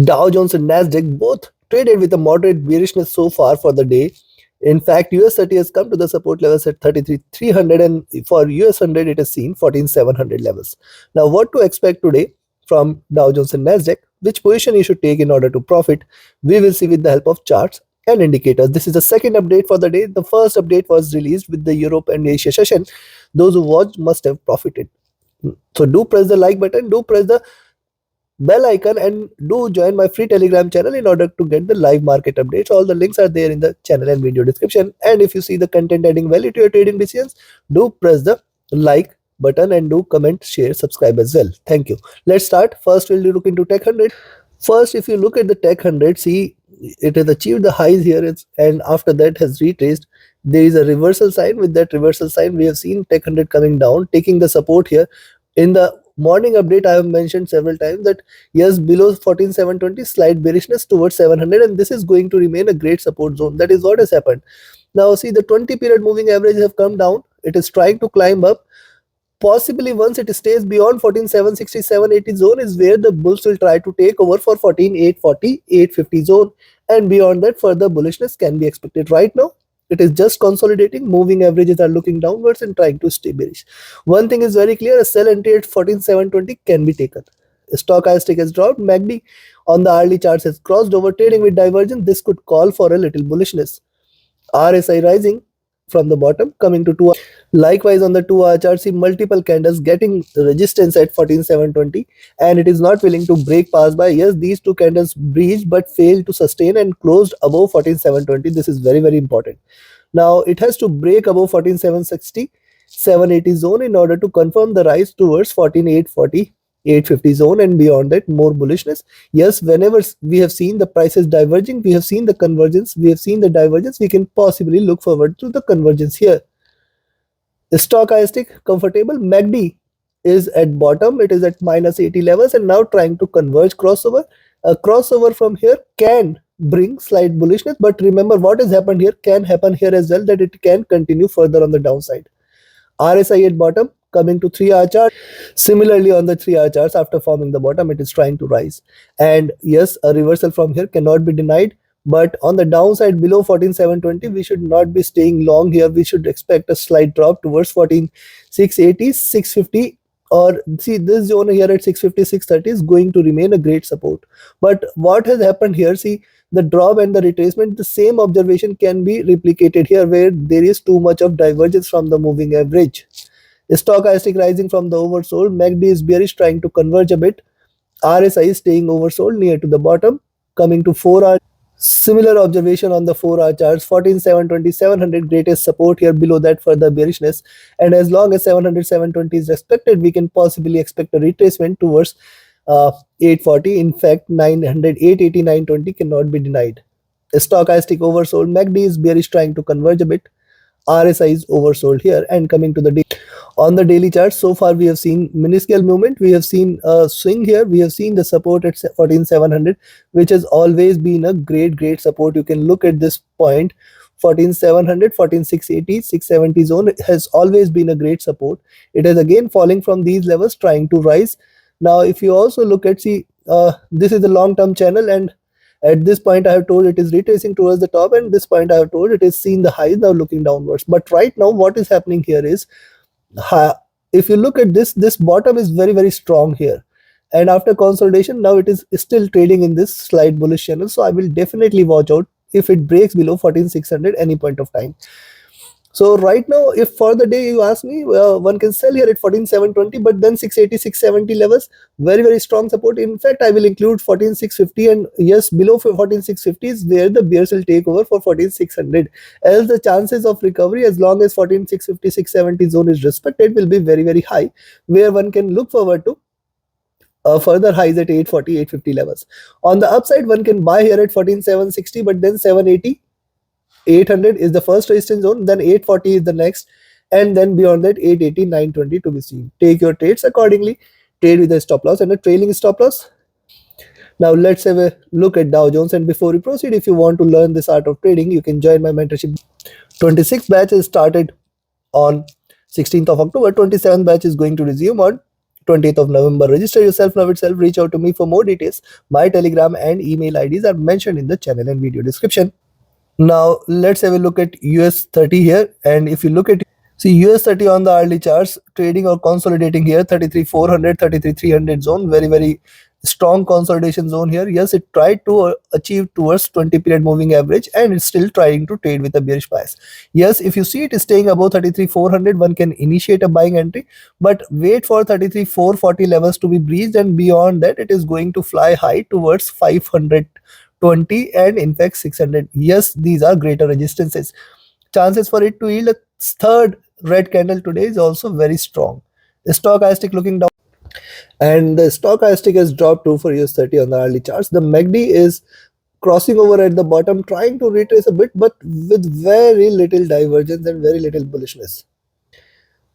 Dow Jones and Nasdaq both traded with a moderate bearishness so far for the day. In fact, US30 has come to the support levels at 33,300 and for US100 it has seen 14,700 levels. Now what to expect today from Dow Jones and Nasdaq, which position you should take in order to profit, we will see with the help of charts and indicators. This is the second update for the day. The first update was released with the Europe and Asia session. Those who watched must have profited. So do press the like button, do press the bell icon, and do join my free Telegram channel in order to get the live market updates. All the links are there in the channel and video description. And if you see the content adding value to your trading decisions, do press the like button and do comment, share, subscribe as well. Thank you. Let's start. First, we'll look into Tech 100. First, if you look at the Tech 100, see it has achieved the highs here, and after that has retraced. There is a reversal sign. With that reversal sign, we have seen Tech 100 coming down, taking the support here. In the morning update, I have mentioned several times that yes, below 14,720, slight bearishness towards 700, and this is going to remain a great support zone. That is what has happened. Now see, the 20 period moving average have come down. It is trying to climb up. Possibly once it stays beyond 14,760, 780 zone is where the bulls will try to take over for 14,840, 850 zone, and beyond that further bullishness can be expected. Right now it is just consolidating. Moving averages are looking downwards and trying to stay bearish. One thing is very clear, a sell entry at 14,720 can be taken. Stochastic has dropped. MACD on the hourly charts has crossed over, trading with divergence. This could call for a little bullishness. RSI rising from the bottom, coming to 2 hour. Likewise on the 2 hour chart, see multiple candles getting resistance at 14,720, and it is not willing to break past by. Yes, these two candles breached but failed to sustain and closed above 14,720. This is very, very important. Now it has to break above 14,760, 780 zone in order to confirm the rise towards 14,840, 850 zone, and beyond that more bullishness. Yes, whenever we have seen the prices diverging, we have seen the convergence, we have seen the divergence, we can possibly look forward to the convergence here. The stochastic comfortable. MACD is at bottom, it is at minus 80 levels and now trying to converge crossover. A crossover from here can bring slight bullishness, but remember what has happened here can happen here as well, that it can continue further on the downside. RSI at bottom, coming to 3 hour chart. Similarly on the 3 hour charts, after forming the bottom, it is trying to rise, and yes, a reversal from here cannot be denied. But on the downside below 14,720, we should not be staying long here. We should expect a slight drop towards 14,680, 650, or see this zone here at 650, 630 is going to remain a great support. But what has happened here, see the drop and the retracement, the same observation can be replicated here where there is too much of divergence from the moving average. Stochastic rising from the oversold. MACD is bearish, trying to converge a bit. RSI is staying oversold near to the bottom. Coming to 4 hour, similar observation on the 4 hour charts. 14,720, 700 greatest support here, below that further bearishness, and as long as 700, 720 is respected, we can possibly expect a retracement towards 840. In fact 900, 880, 920 cannot be denied. Stochastic oversold. MACD is bearish, trying to converge a bit. RSI is oversold here. And coming to the day, on the daily chart, so far we have seen minuscule movement. We have seen a swing here. We have seen the support at 14,700, which has always been a great support. You can look at this point, 14,700, 14,680, 670 zone has always been a great support. It is again falling from these levels, trying to rise. Now if you also look at, see this is the long-term channel, and at this point I have told it is retracing towards the top, and this point I have told it is seen the highs, now looking downwards. But right now what is happening here is, if you look at this bottom is very strong here, and after consolidation now it is still trading in this slight bullish channel. So I will definitely watch out if it breaks below 14,600 any point of time. So right now, if for the day you ask me, one can sell here at 14,720, but then 680, 670 levels, very strong support. In fact, I will include 14,650, and yes, below 14,650 is where the bears will take over for 14,600. Else the chances of recovery, as long as 14,650, 670 zone is respected, will be very high, where one can look forward to further highs at 840, 850 levels. On the upside, one can buy here at 14,760, but then 780, 800 is the first resistance zone, then 840 is the next, and then beyond that 880, 920 to be seen. Take your trades accordingly. Trade with a stop loss and a trailing stop loss. Now let's have a look at Dow Jones, and before we proceed, if you want to learn this art of trading, you can join my mentorship. 26th batch is started on 16th of October. 27th batch is going to resume on 20th of November. Register yourself now itself. Reach out to me for more details. My Telegram and email IDs are mentioned in the channel and video description. Now let's have a look at US30 here, and if you look at US30 on the hourly charts, trading or consolidating here, 33,400, 33,300 zone, very strong consolidation zone here. Yes, it tried to achieve towards 20 period moving average, and it's still trying to trade with a bearish bias. Yes, if you see it is staying above 33,400, one can initiate a buying entry, but wait for 33,440 levels to be breached, and beyond that it is going to fly high towards 520 and in fact 600. Yes, these are greater resistances. Chances for it to yield a third red candle today is also very strong. The stochastic looking down, and the stochastic has dropped too for US30 on the hourly charts. The MACD is crossing over at the bottom, trying to retrace a bit, but with very little divergence and very little bullishness.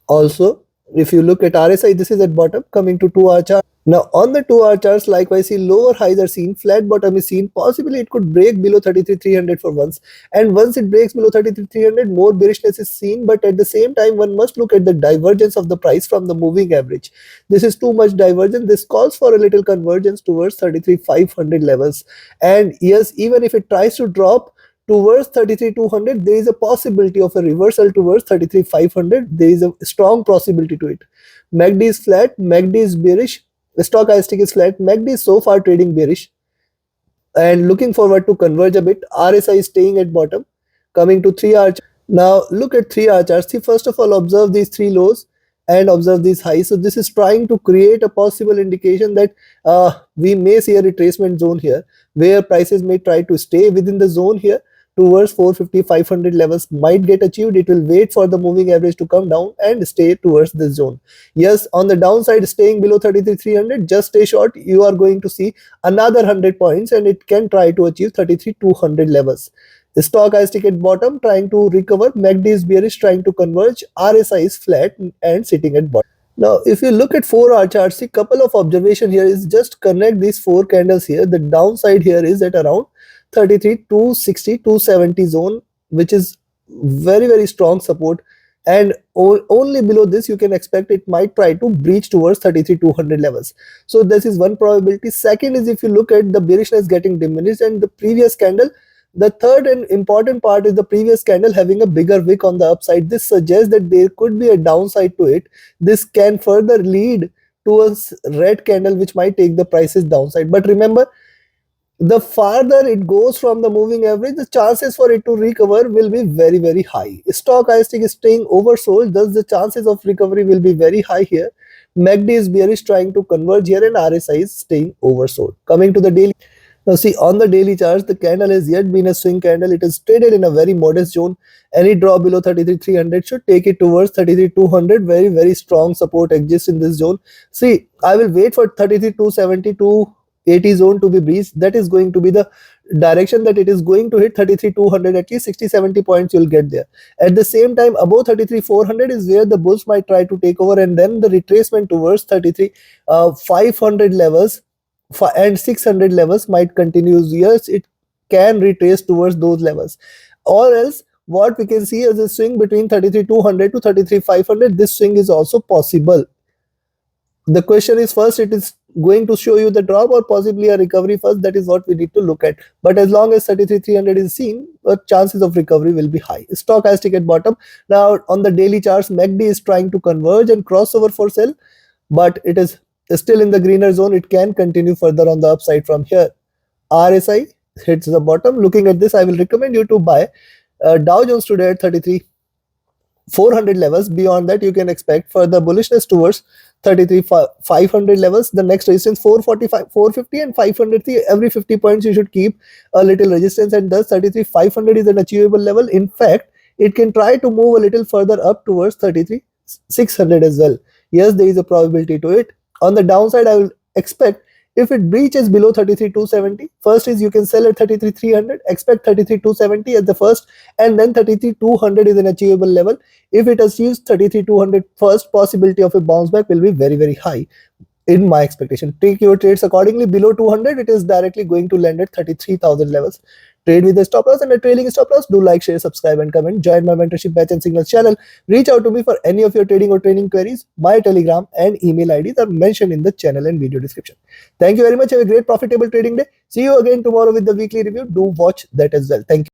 Also, if you look at RSI, this is at bottom, coming to 2-hour chart. Now on the 2-hour charts, likewise, see lower highs are seen, flat bottom is seen. Possibly it could break below 33,300 for once, and once it breaks below 33,300, more bearishness is seen. But at the same time, one must look at the divergence of the price from the moving average. This is too much divergence. This calls for a little convergence towards 33,500 levels. And yes, even if it tries to drop towards 33,200, there is a possibility of a reversal towards 33,500. There is a strong possibility to it. MACD is flat, MACD is bearish, the stochastic is flat, MACD is so far trading bearish and looking forward to converge a bit. RSI is staying at bottom, coming to 3-hour chart. Now look at 3-hour charts. See, first of all, observe these three lows and observe these highs. So this is trying to create a possible indication that we may see a retracement zone here, where prices may try to stay within the zone here towards 450, 500 levels might get achieved. It will wait for the moving average to come down and stay towards this zone. Yes, on the downside, staying below 33,300, just stay short. You are going to see another 100 points, and it can try to achieve 33,200 levels. The stochastic at bottom trying to recover. MACD is bearish, trying to converge. RSI is flat and sitting at bottom. Now, if you look at 4-hour charts, see, couple of observation here is just connect these four candles here. The downside here is at around 33, 260, 270 zone, which is very strong support, and only below this you can expect it might try to breach towards 33,200 levels. So this is one probability. Second is, if you look at the bearishness getting diminished and the previous candle, the third and important part is the previous candle having a bigger wick on the upside. This suggests that there could be a downside to it. This can further lead to a red candle which might take the prices downside. But remember, the farther it goes from the moving average, the chances for it to recover will be very high. Stochastic is staying oversold, thus the chances of recovery will be very high here. MACD is bearish, trying to converge here, and RSI is staying oversold. Coming to the daily. Now see, on the daily charts, the candle has yet been a swing candle. It is traded in a very modest zone. Any drop below 33,300 should take it towards 33,200. Very strong support exists in this zone. See, I will wait for 33,270 to 80 zone to be breached. That is going to be the direction that it is going to hit 33,200. At least 60-70 points you'll get there. At the same time, above 33,400 is where the bulls might try to take over, and then the retracement towards 33,500 levels and 600 levels might continue. Yes, it can retrace towards those levels, or else what we can see is a swing between 33,200 to 33,500. This swing is also possible. The question is, first it is going to show you the drop or possibly a recovery first. That is what we need to look at. But as long as 33,300 is seen, the chances of recovery will be high. Stochastic at bottom. Now on the daily charts, MACD is trying to converge and cross over for sell, but it is still in the greener zone. It can continue further on the upside from here. RSI hits the bottom. Looking at this, I will recommend you to buy Dow Jones today at 33,400 levels. Beyond that, you can expect further bullishness towards 33,500 levels. The next resistance 445, 450 and 500. Every 50 points you should keep a little resistance, and thus 33,500 is an achievable level. In fact, it can try to move a little further up towards 33,600 as well. Yes, there is a probability to it. On the downside, I will expect if it breaches below 33,270, first is you can sell at 33,300, expect 33,270 as the first, and then 33,200 is an achievable level. If it achieves 33,200 first, possibility of a bounce back will be very high in my expectation. Take your trades accordingly. Below 200, it is directly going to land at 33,000 levels. Trade with a stop loss and a trailing stop loss. Do like, share, subscribe, and comment. Join my mentorship batch and signals channel. Reach out to me for any of your trading or training queries. My Telegram and email IDs are mentioned in the channel and video description. Thank you very much. Have a great profitable trading day. See you again tomorrow with the weekly review. Do watch that as well. Thank you.